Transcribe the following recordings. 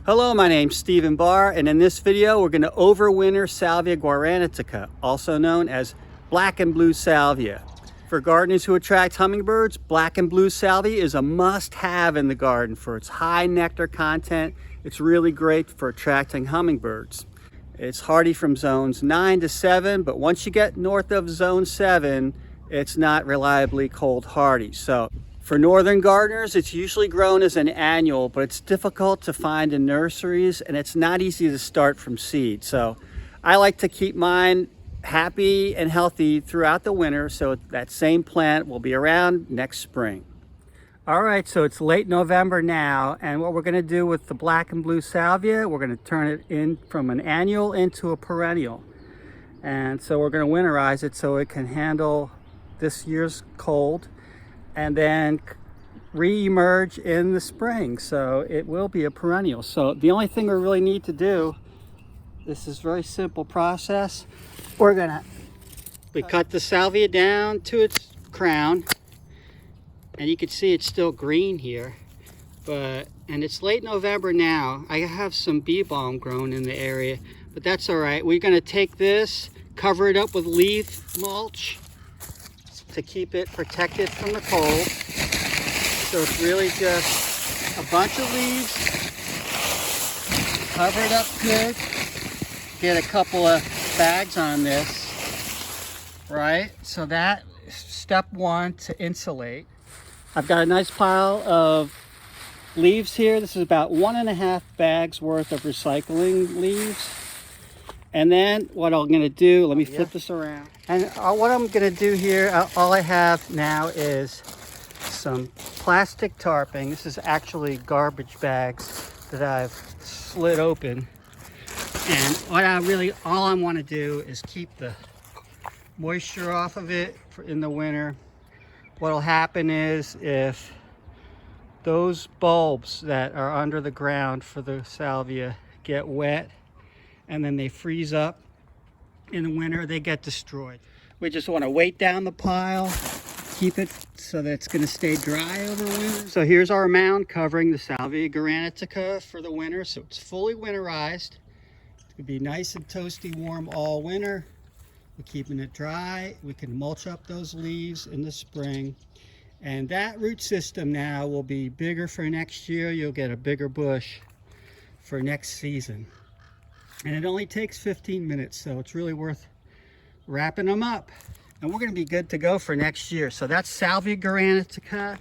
Hello, my name's Stephen Barr, and in this video we're going to overwinter Salvia Guaranitica, also known as Black and Blue Salvia. For gardeners who attract hummingbirds, Black and Blue Salvia is a must-have in the garden for its high nectar content. It's really great for attracting hummingbirds. It's hardy from zones 9 to 7, but once you get north of zone 7, it's not reliably cold hardy. So for northern gardeners, it's usually grown as an annual, but it's difficult to find in nurseries and it's not easy to start from seed. So I like to keep mine happy and healthy throughout the winter, so that same plant will be around next spring. All right, so it's late November now, and what we're going to do with the Black and Blue Salvia, we're going to turn it in from an annual into a perennial. And so we're going to winterize it so it can handle this year's cold and then re-emerge in the spring. So it will be a perennial. So the only thing we really need to do, this is a very simple process. We cut the salvia down to its crown, and you can see it's still green here, and it's late November now. I have some bee balm grown in the area, but that's all right. We're going to take this, cover it up with leaf mulch to keep it protected from the cold. So it's really just a bunch of leaves, cover it up good, get a couple of bags on this, right? So that is step one, to insulate. I've got a nice pile of leaves here. This is about 1.5 bags worth of recycling leaves. And then what I'm going to do, let me flip this around. And what I'm going to do here, all I have now is some plastic tarping. This is actually garbage bags that I've slid open. And all I want to do is keep the moisture off of it in the winter. What'll happen is, if those bulbs that are under the ground for the salvia get wet and then they freeze up in the winter, they get destroyed. We just want to weight down the pile, keep it so that it's going to stay dry over winter. So here's our mound covering the Salvia Guaranitica for the winter. So it's fully winterized. It's going to be nice and toasty warm all winter. We're keeping it dry. We can mulch up those leaves in the spring. And that root system now will be bigger for next year. You'll get a bigger bush for next season. And it only takes 15 minutes, so it's really worth wrapping them up. And we're going to be good to go for next year. So that's Salvia Guaranitica,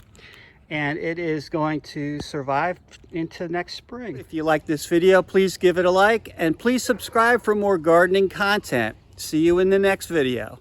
and it is going to survive into next spring. If you like this video, please give it a like, and please subscribe for more gardening content. See you in the next video.